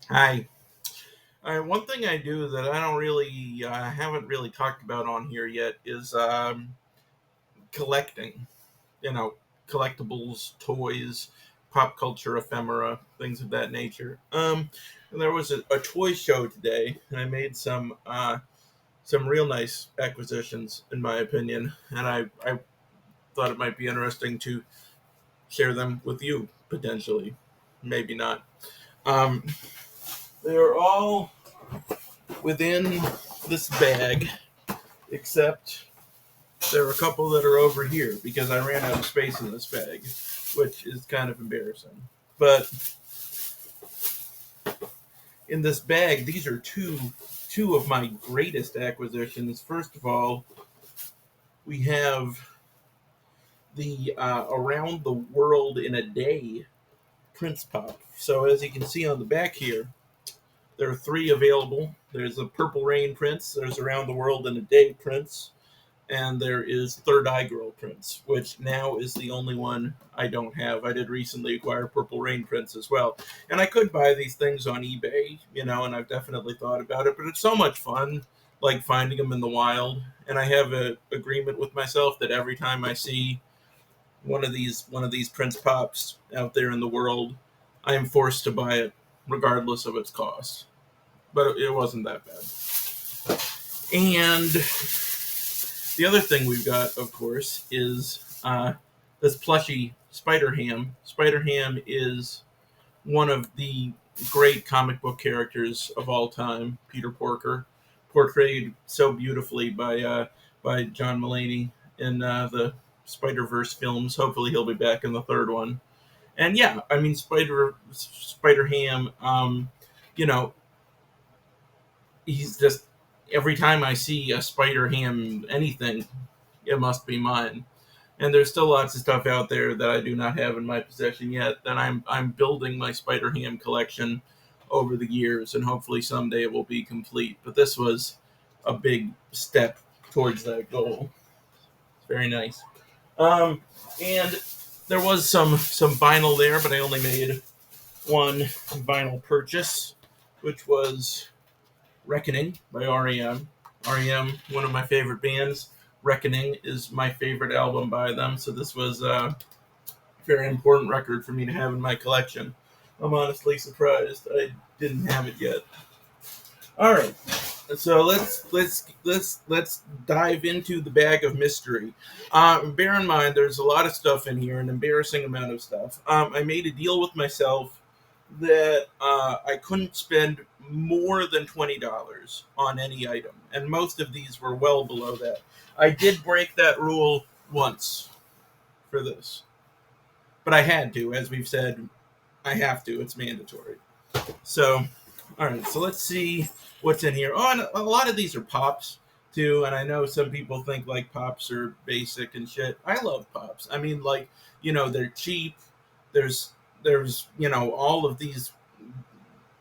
Hi. One thing I do that I don't really haven't really talked about on here yet is collecting. You know, collectibles, toys, pop culture ephemera, things of that nature. And there was a toy show today, and I made some real nice acquisitions, in my opinion, and I thought it might be interesting to share them with you potentially, maybe not. Um, they're all within this bag, except there are a couple that are over here because I ran out of space in this bag, which is kind of embarrassing. But in this bag, these are two of my greatest acquisitions. First of all, we have the Around the World in a Day Prince Pop. So as you can see on the back here, there are three available. There's a Purple Rain Prince, there's Around the World in a Day Prince, and there is Third Eye Girl Prince, which now is the only one I don't have. I did recently acquire Purple Rain Prince as well, and I could buy these things on eBay, and I've definitely thought about it. But it's so much fun, like finding them in the wild. And I have a agreement with myself that every time I see one of these Prince Pops out there in the world, I am forced to buy it, regardless of its cost. But it wasn't that bad. And the other thing we've got, of course, is this plushy Spider Ham. Spider Ham is one of the great comic book characters of all time. Peter Porker, portrayed so beautifully by John Mulaney in the Spider Verse films. Hopefully, he'll be back in the third one. And yeah, I mean Spider Ham. You know, he's just every time I see a Spider Ham anything, it must be mine. And there's still lots of stuff out there that I do not have in my possession yet. And I'm building my Spider Ham collection over the years, and hopefully someday it will be complete. But this was a big step towards that goal. It's very nice. And there was some vinyl there, but I only made one vinyl purchase, which was Reckoning by REM. REM, one of my favorite bands. Reckoning is my favorite album by them, so this was a very important record for me to have in my collection. I'm honestly surprised I didn't have it yet. All right, so let's dive into the bag of mystery. Bear in mind, there's a lot of stuff in here, an embarrassing amount of stuff. I made a deal with myself that I couldn't spend more than $20 on any item, and most of these were well below that. I did break that rule once for this, but I had to, as we've said, I have to. It's mandatory. So, all right. So let's see what's in here. Oh, and a lot of these are pops too, and I know some people think like pops are basic and shit. I love pops. I mean, like they're cheap. There's all of these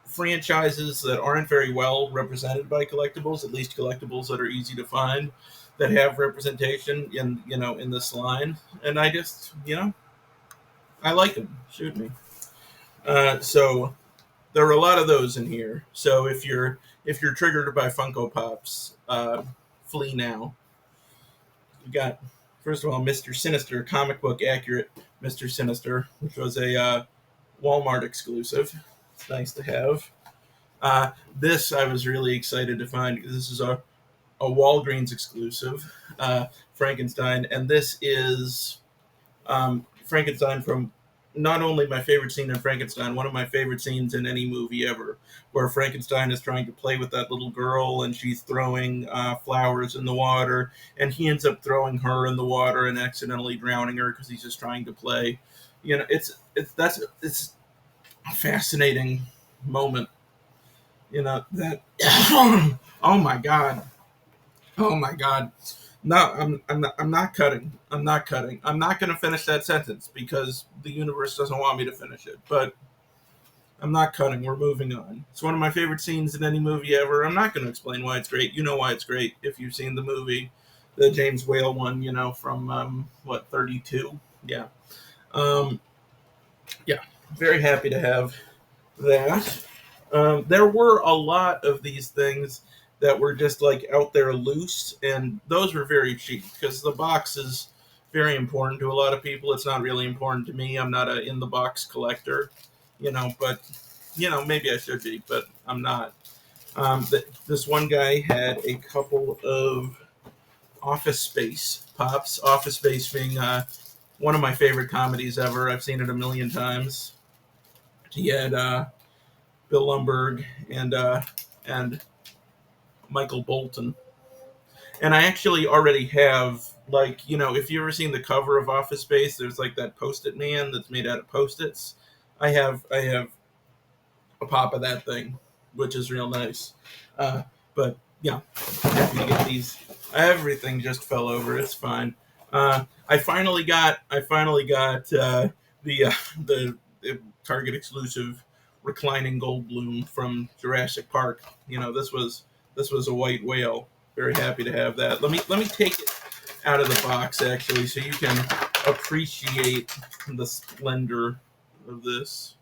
franchises that aren't very well represented by collectibles, at least collectibles that are easy to find, that have representation in this line. And I just I like them. Shoot me. So there are a lot of those in here. So if you're triggered by Funko Pops, flee now. You got first of all Mr. Sinister, comic book accurate Mr. Sinister, which was a Walmart exclusive. It's nice to have. This I was really excited to find because this is a Walgreens exclusive, Frankenstein, and this is Frankenstein from not only my favorite scene in Frankenstein, one of my favorite scenes in any movie ever, where Frankenstein is trying to play with that little girl and she's throwing flowers in the water, and he ends up throwing her in the water and accidentally drowning her because he's just trying to play. It's a fascinating moment. That. Oh my god. Oh my god. No, I'm not cutting. I'm not cutting. I'm not going to finish that sentence because the universe doesn't want me to finish it. But I'm not cutting. We're moving on. It's one of my favorite scenes in any movie ever. I'm not going to explain why it's great. You know why it's great if you've seen the movie, the James Whale one. From 32. Yeah. Um, yeah. Very happy to have that. There were a lot of these things that were just like out there loose, and those were very cheap because the box is very important to a lot of people. It's not really important to me. I'm not a in the box collector, but maybe I should be, but I'm not. This one guy had a couple of Office Space pops. Office Space being one of my favorite comedies ever. I've seen it a million times. He had Bill Lumbergh and Michael Bolton. And I actually already have, like, if you've ever seen the cover of Office Space, there's like that Post-it man that's made out of Post-its. I have a pop of that thing, which is real nice. But yeah, happy to get these. Everything just fell over. It's fine. I finally got the Target exclusive reclining Goldblum from Jurassic Park. This was a white whale. Very happy to have that. Let me take it out of the box actually, so you can appreciate the splendor of this.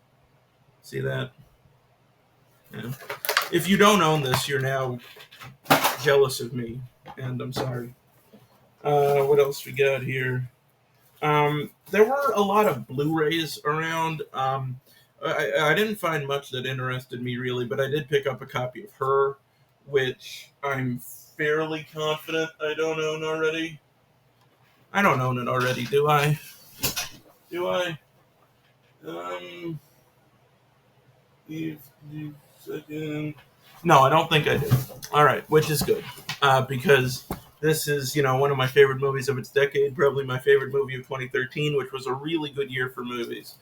See that? Yeah. If you don't own this, you're now jealous of me, and I'm sorry. What else we got here? There were a lot of Blu-rays around. I didn't find much that interested me really, but I did pick up a copy of Her, which I'm fairly confident I don't own already. I don't own it already, do I? Do I? Um, second. No, I don't think I do. All right, which is good, because this is one of my favorite movies of its decade, probably my favorite movie of 2013, which was a really good year for movies.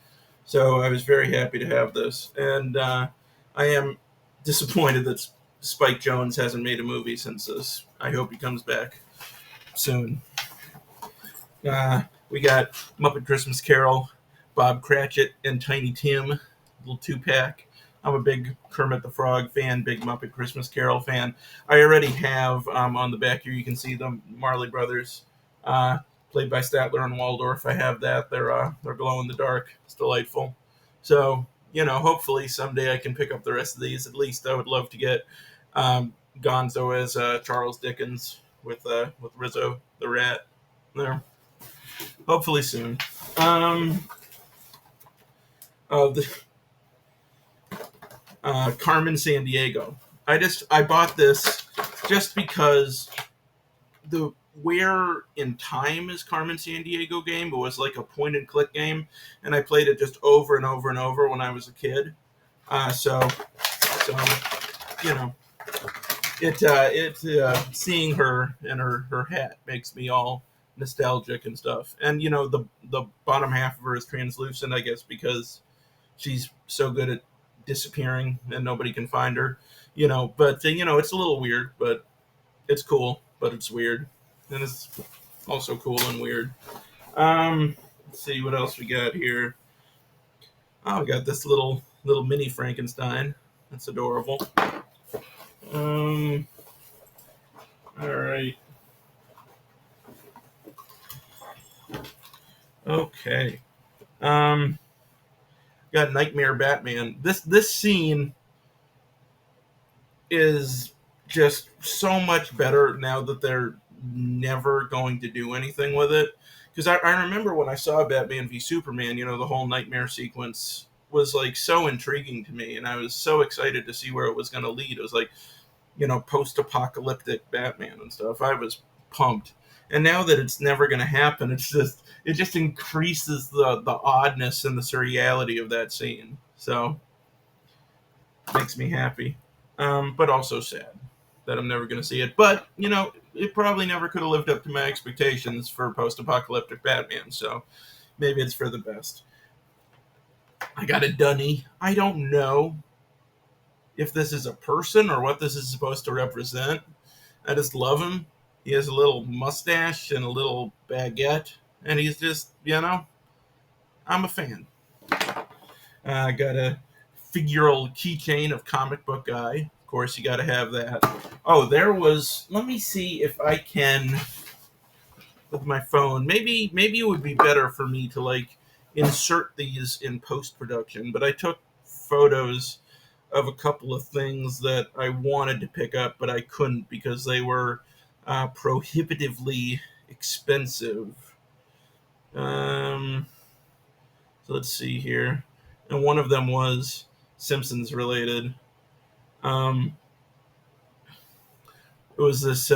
So I was very happy to have this, and I am disappointed that Spike Jonze hasn't made a movie since this. I hope he comes back soon. We got Muppet Christmas Carol, Bob Cratchit, and Tiny Tim, little 2-pack. I'm a big Kermit the Frog fan, big Muppet Christmas Carol fan. I already have on the back here, you can see the Marley Brothers, played by Statler and Waldorf. I have that. They're glow in the dark. It's delightful. So hopefully someday I can pick up the rest of these. At least I would love to get Gonzo as Charles Dickens with Rizzo the Rat there. Hopefully soon. The Carmen Sandiego. I bought this just because the Where in Time is Carmen Sandiego game. It was like a point and click game, and I played it just over and over and over when I was a kid. So you know, seeing her and her hat makes me all nostalgic and stuff. And the bottom half of her is translucent, I guess, because she's so good at disappearing and nobody can find her. But it's a little weird, but it's cool, but it's weird, and it's also cool and weird. Let's see what else we got here. Oh, we got this little mini Frankenstein. That's adorable. All right. Okay. Got Nightmare Batman. This scene is just so much better now that they're never going to do anything with it. Because I remember when I saw Batman v Superman, the whole nightmare sequence was like so intriguing to me, and I was so excited to see where it was going to lead. It was like, post-apocalyptic Batman and stuff. I was pumped. And now that it's never going to happen, it just increases the oddness and the surreality of that scene. So makes me happy, but also sad that I'm never going to see it. But it probably never could have lived up to my expectations for post-apocalyptic Batman. So maybe it's for the best. I got a Dunny. I don't know if this is a person or what this is supposed to represent. I just love him. He has a little mustache and a little baguette, and he's just, I'm a fan. I got a figural keychain of Comic Book Guy. Of course, you got to have that. Oh, let me see if I can, with my phone, maybe it would be better for me to, insert these in post-production, but I took photos of a couple of things that I wanted to pick up, but I couldn't because they were prohibitively expensive. Um, so let's see here. And one of them was Simpsons related. Um, it was this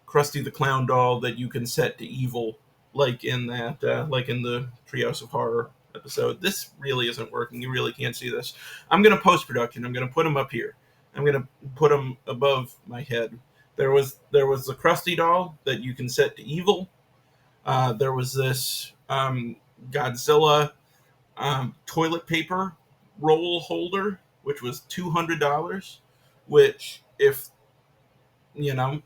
Krusty the Clown doll that you can set to evil, like in the Treehouse of Horror episode. This really isn't working. You really can't see this. I'm gonna post production. I'm gonna put them up here. I'm gonna put them above my head. There was the Krusty doll that you can set to evil. There was this Godzilla toilet paper roll holder, which was $200. Which, if you know,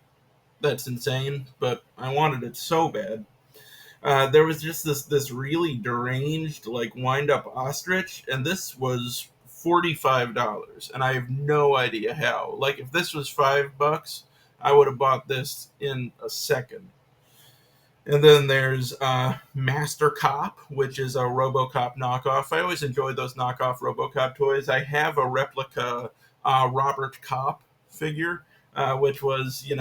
that's insane, but I wanted it so bad. There was just this really deranged like wind up ostrich, and this was $45, and I have no idea how. Like if this was $5, I would have bought this in a second. And then there's Master Cop, which is a RoboCop knockoff. I always enjoyed those knockoff RoboCop toys. I have a replica Robert Cop figure, which was,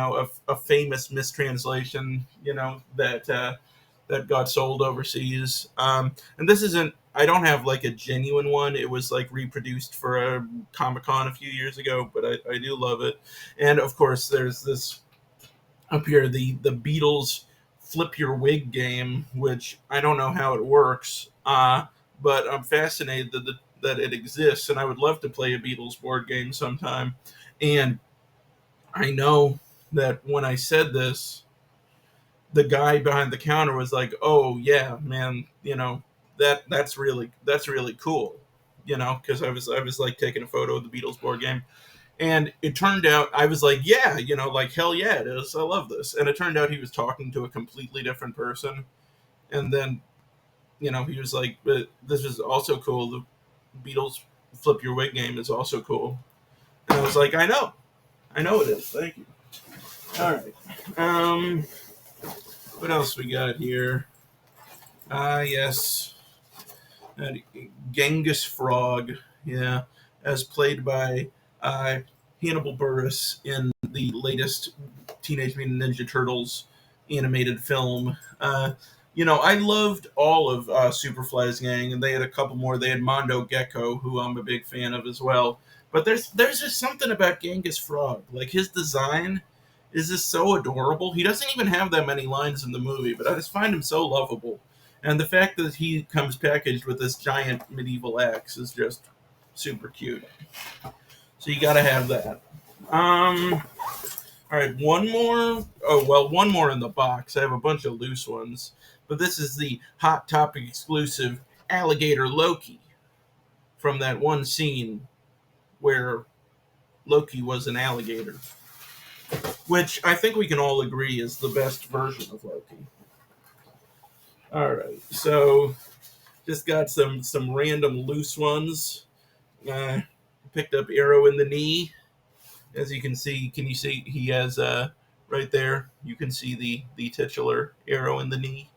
a famous mistranslation, that got sold overseas. And this isn't. I don't have like a genuine one. It was like reproduced for a Comic Con a few years ago, but I do love it. And of course, there's this up here, the Beatles flip your wig game, which I don't know how it works, but I'm fascinated that it exists, and I would love to play a Beatles board game sometime. And I know that when I said this, the guy behind the counter was like, "Oh yeah, man, that's really cool," because I was like taking a photo of the Beatles board game. And it turned out I was like, yeah, like hell yeah, it is. I love this. And it turned out he was talking to a completely different person. And then, he was like, but this is also cool. The Beatles flip your wig game is also cool. And I was like, I know it is. Thank you. All right. What else we got here? Yes. Uh, Genghis Frog. Yeah. As played by uh, Hannibal Buress in the latest Teenage Mutant Ninja Turtles animated film. I loved all of Superfly's gang, and they had a couple more. They had Mondo Gecko, who I'm a big fan of as well. But there's just something about Genghis Frog. Like his design is just so adorable. He doesn't even have that many lines in the movie, but I just find him so lovable. And the fact that he comes packaged with this giant medieval axe is just super cute. So you got to have that. All right, one more. Oh well, one more in the box. I have a bunch of loose ones, but this is the Hot Topic exclusive alligator Loki from that one scene where Loki was an alligator, which I think we can all agree is the best version of Loki. All right, so just got some random loose ones. Uh, Picked up Arrow in the Knee. As you can see, can you see he has right there? You can see the titular Arrow in the Knee.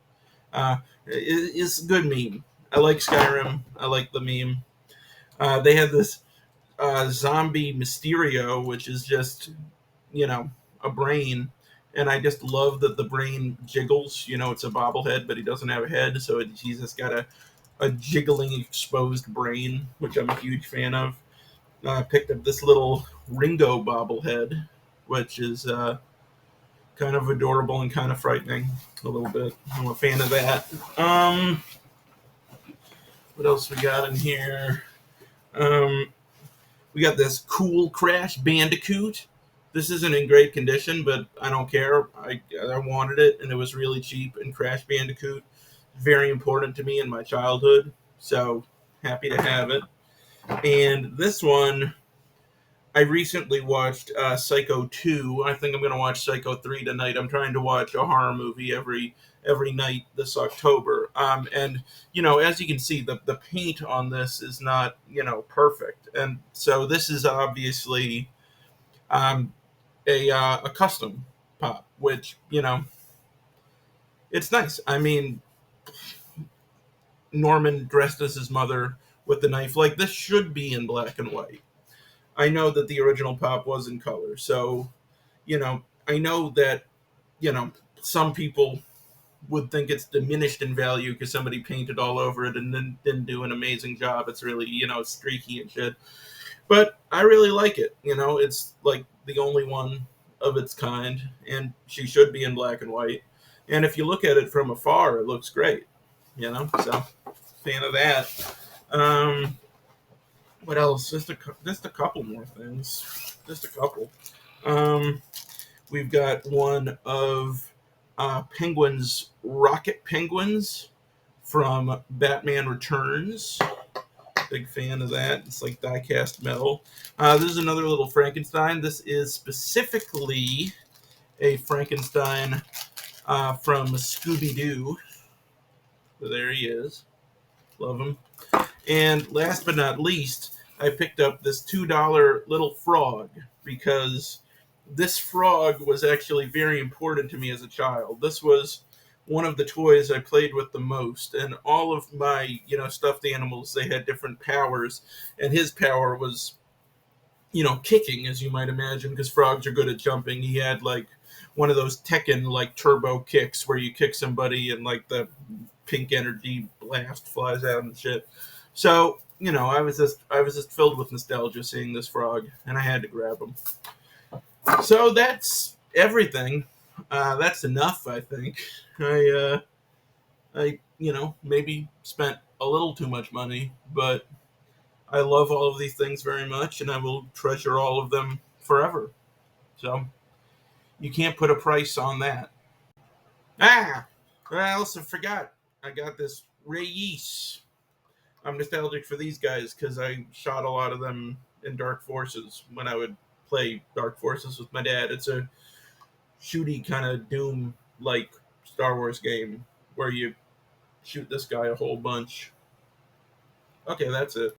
It's a good meme. I like Skyrim. I like the meme. They had this zombie Mysterio, which is just a brain, and I just love that the brain jiggles. It's a bobblehead, but he doesn't have a head, so he's just got a jiggling exposed brain, which I'm a huge fan of. Picked up this little Ringo bobblehead, which is kind of adorable and kind of frightening a little bit. I'm a fan of that. What else we got in here? We got this cool Crash Bandicoot. This isn't in great condition, but I don't care. I wanted it, and it was really cheap. And Crash Bandicoot, very important to me in my childhood, so happy to have it. And this one, I recently watched Psycho 2. I think I'm going to watch Psycho 3 tonight. I'm trying to watch a horror movie every night this October. And, as you can see, the paint on this is not, perfect. And so this is obviously a custom pop, which, it's nice. I mean, Norman dressed as his mother with the knife. Like, this should be in black and white. I know that the original Pop was in color, so I know that some people would think it's diminished in value because somebody painted all over it and then didn't do an amazing job. It's really streaky and shit. But I really like it. It's like the only one of its kind, and she should be in black and white. And if you look at it from afar, it looks great. So fan of that. Um, what else? Just a couple more things. Just a couple. Um, we've got one of Penguin's Rocket Penguins from Batman Returns. Big fan of that. It's like die-cast metal. This is another little Frankenstein. This is specifically a Frankenstein from Scooby-Doo. So there he is. Love him. And last but not least, I picked up this $2 little frog because this frog was actually very important to me as a child. This was one of the toys I played with the most, and all of my stuffed animals, they had different powers, and his power was kicking, as you might imagine, because frogs are good at jumping. He had like one of those Tekken like turbo kicks where you kick somebody and like the pink energy blast flies out and shit. So I was just filled with nostalgia seeing this frog, and I had to grab him. So that's everything. That's enough, I think. I maybe spent a little too much money, but I love all of these things very much, and I will treasure all of them forever. So you can't put a price on that. I also forgot. I got this Reyes. I'm nostalgic for these guys because I shot a lot of them in Dark Forces when I would play Dark Forces with my dad. It's a shooty kind of Doom like Star Wars game where you shoot this guy a whole bunch. Okay, that's it.